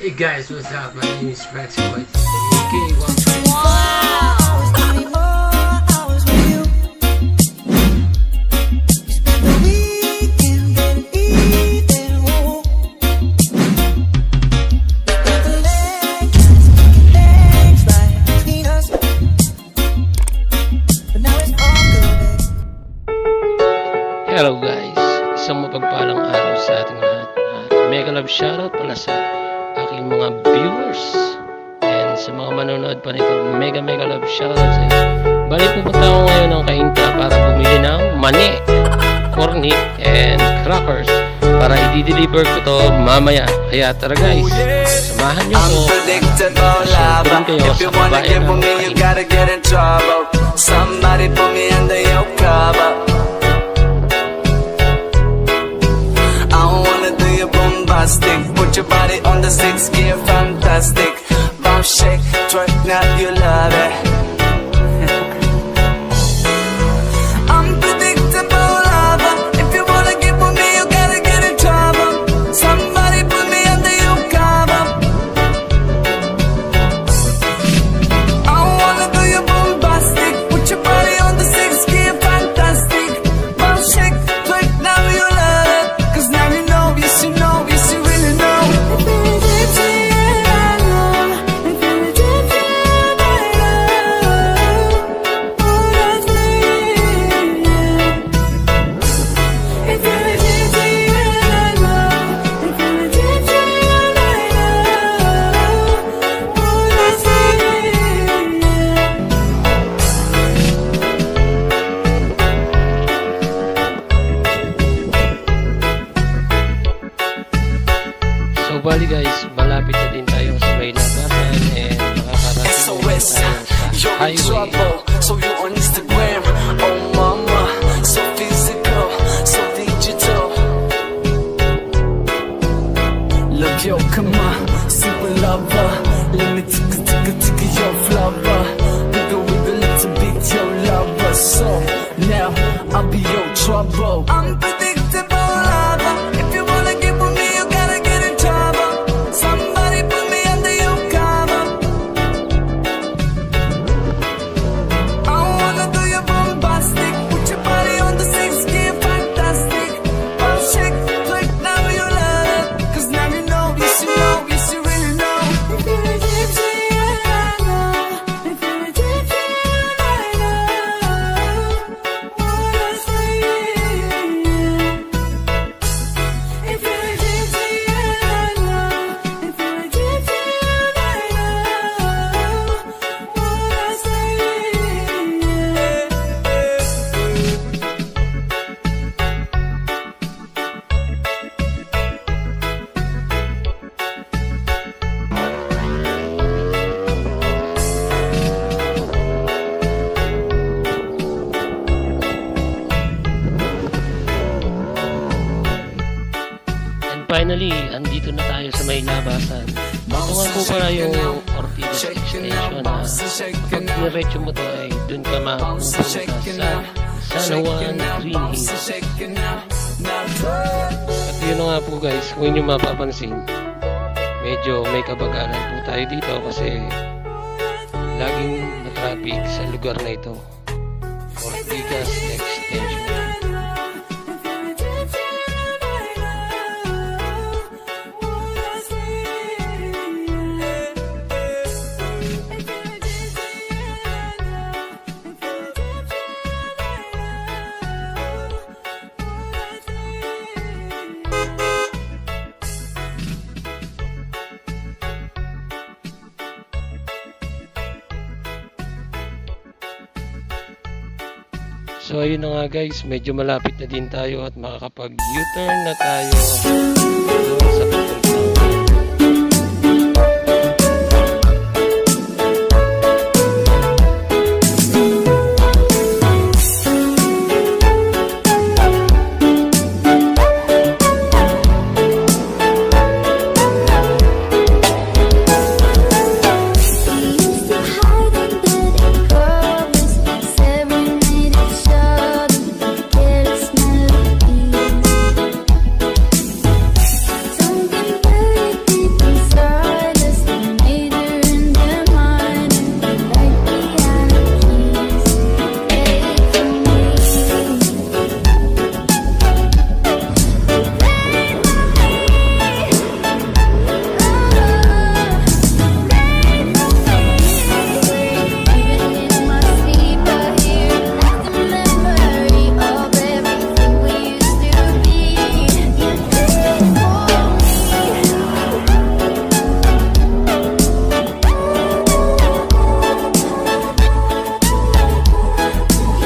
Hey guys, what's up? My name is Rex Boy. UK1. Hello guys, isang mapagpalang araw sa ating lahat. Mega love shoutout pala sa aking mga viewers and sa mga manonood pa nito. Mega love shoutout sa inyo. Bali pupunta ako ngayon ng Kainta para bumili ng mani, corny and crackers para i-deliver ko to mamaya. Kaya tara guys, samahan nyo ko. Siyempre kayo sa bayan ng Kainta. Somebody put me under your cover. Put your body on the 6 gear, fantastic. Bounce, shake, twerk, now you love it. Unpredictable lover. If you wanna get with me, you gotta get in trouble. Somebody put me under your cover. I wanna do you bombastic. Put your body on the 6 gear, fantastic. Bounce, shake, twerk, now you love it. Cause now you know, yes you know. So bali guys, malapit na din tayo sa may labasan and makakarating tayo sa highway. So you on Instagram, oh mama, so physical, so digital. Look yo, come on, super lover. Let me take your flower. Wiggle, little bit your lover. So now I'll be your trouble. Unpredictable lover. If you wanna get with me, you gotta get in trouble. Somebody put me under your cover. I wanna do you bombastic. Put your body on the 6 gear, fantastic. Oh shake, click, now you love it. Cause now you know, yes you know, yes you really know. If you're a gypsy, I know. If you're a gypsy, I know. What I say. If you're a gypsy, I know. If you're a gypsy, I know. What I say. And finally, andito na tayo sa may labasan. Ito nga po pala yung Ortigas Extension na kapag niretso mo to ay dun ka mapupunta sa San Juan Green Hills. At yun na nga po guys, kung inyo mapapansin, medyo may kabagalan po tayo dito kasi laging na-traffic sa lugar na ito. Ortigas Extension. So ayun na nga guys, medyo malapit na din tayo at makakapag U-turn na tayo doon sa papuntang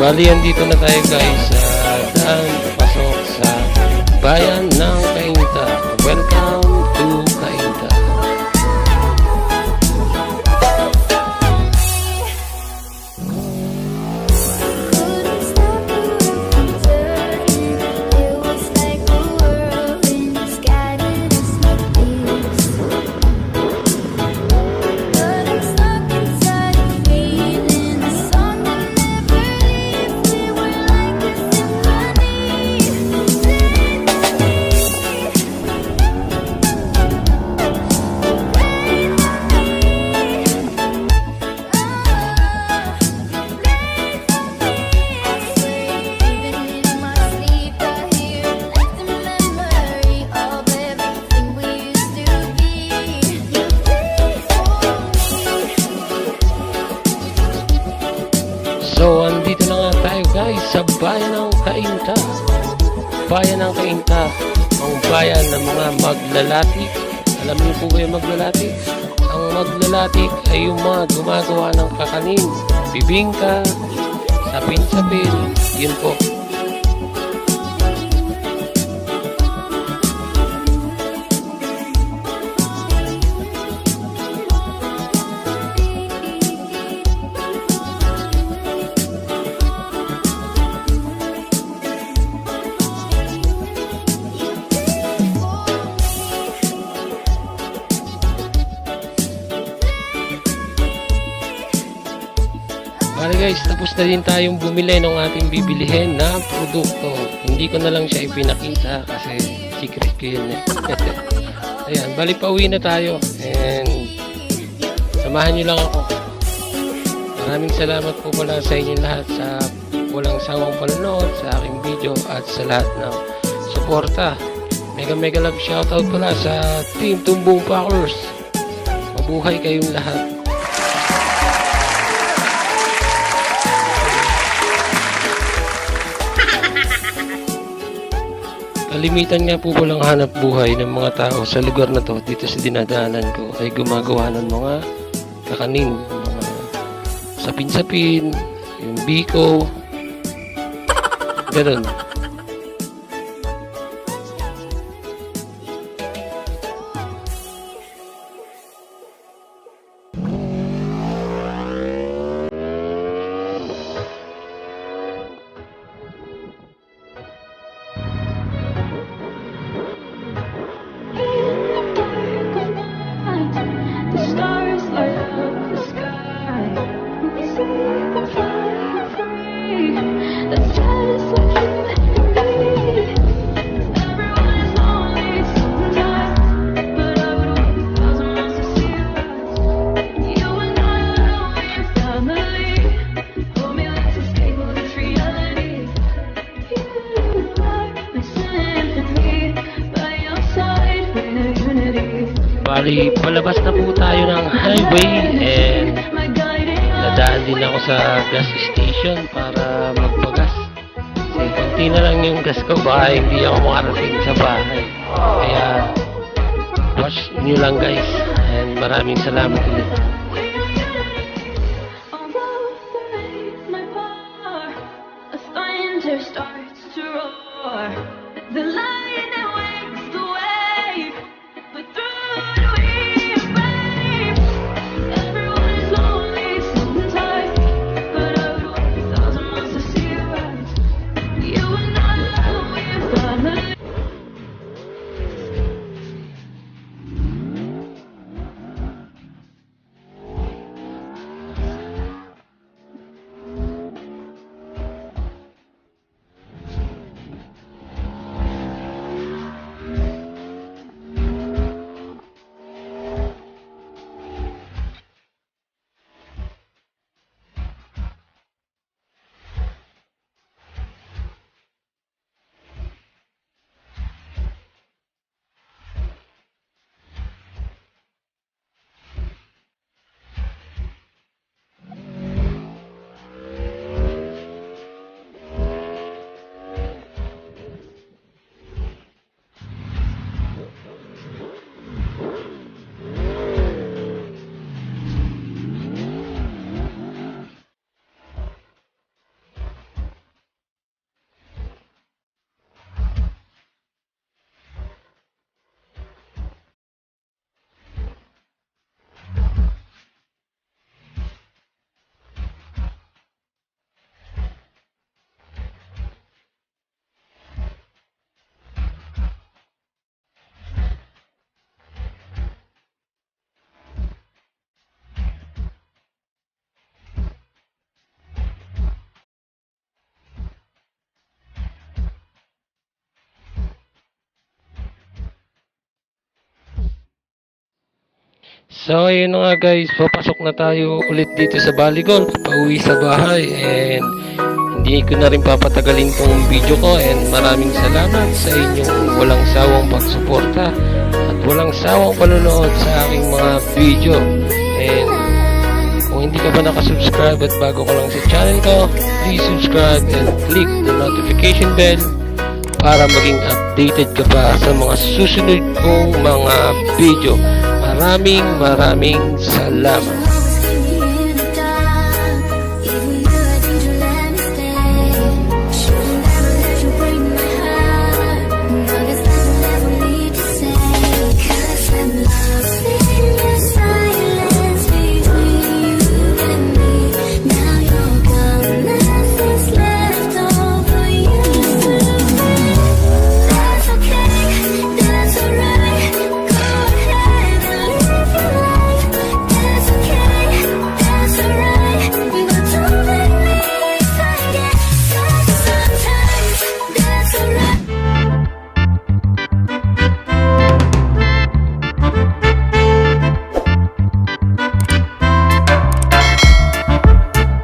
Bali, andito na tayo guys sa daan pasok sa bayan ng Cainta. Welcome to Cainta. Couldn't stop the world from turning. It was like a whirlwind scattered us like leaves. But I'm stuck inside a feeling, a song that never leaves. We were like a symphony. Even in my sleep, I hear like the memory of everything we used to be. You pray for me. So, andito na nga tayo guys sa bayan ng Cainta. Bayan ng Cainta, ang bayan ng mga maglalatik. Alam niyo po ba yung maglalatik? Ang maglalatik ay yung mga gumagawa ng kakanin, bibingka, sapin-sapin, yun po. Bale guys, tapos na din tayong bumili ng ating bibilihin na produkto. Hindi ko na lang siya ipinakita kasi secret ko yun eh. Ayan, bali pauwi na tayo. And samahan nyo lang ako. Maraming salamat po pala sa inyo lahat sa walang sawang panonood sa aking video at sa lahat ng suporta. Mega love shoutout pala sa Team Tumbong Packers. Mabuhay kayong lahat. Kalimitan nga po palang hanap buhay ng mga tao sa lugar na to dito sa dinadaanan ko ay gumagawa ng mga kakanin, mga sapin-sapin, yung biko, ganun. The stars light up the sky. We see them fly free. That's just what you and me. Everyone is lonely sometimes, but I would walk 1,000 miles to see you rise. You and I are your family. Hold me, let's escape all this reality. You are my symphony. By your side, we're unity. Bali, palabas na po tayo ng highway and nadaan din ako sa gas station para magpagas. Kasi konti na lang yung gas ko, baka hindi ako makarating sa bahay. Kaya, watch nyo lang guys. And maraming salamat ulit. Although there ain't my power, a thunder starts to roar. The lion that wakes the wave, but through the wave, everyone is lonely sometimes, but I would walk 1,000 miles to see you rise. You and I are we're family. So ayun na nga guys, papasok na tayo ulit dito sa Bali Golf, pauwi sa bahay, and hindi ko na rin papatagalin tong video ko, and maraming salamat sa inyong walang sawang pagsuporta at walang sawang panonood sa aking mga video. And kung hindi ka pa nakasubscribe at bago ka lang sa channel ko, please subscribe and click the notification bell para maging updated ka pa sa mga susunod kong mga video. Maraming salamat.